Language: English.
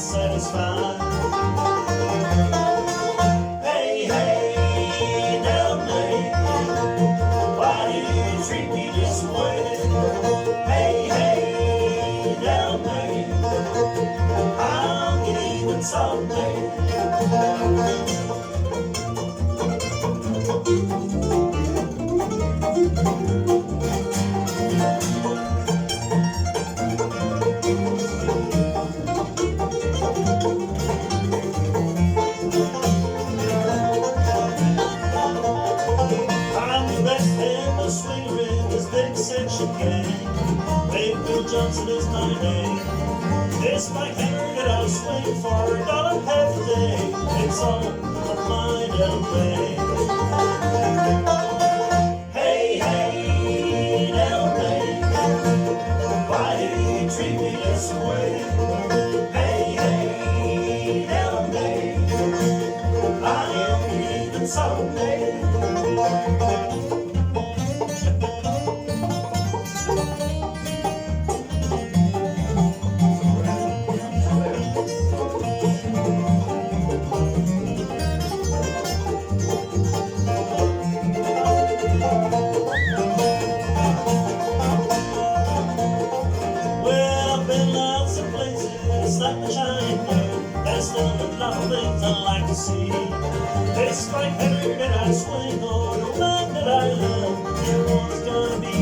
satisfied. Hey, hey, now, why do you treat me this way? Hey, hey, now, I'll get even someday. Swinger in this big section gang. Big Bill Johnson is my name. This Mike Henry that I swing for $1.50 a day. It's on my LA. Hey, hey, LA, why do you treat me this way? Hey, hey, LA, I am even someday. Like the giant bird, there's still a lot of things I like to see. This Mike Henry that I swing, or the man that I love, everyone's gonna be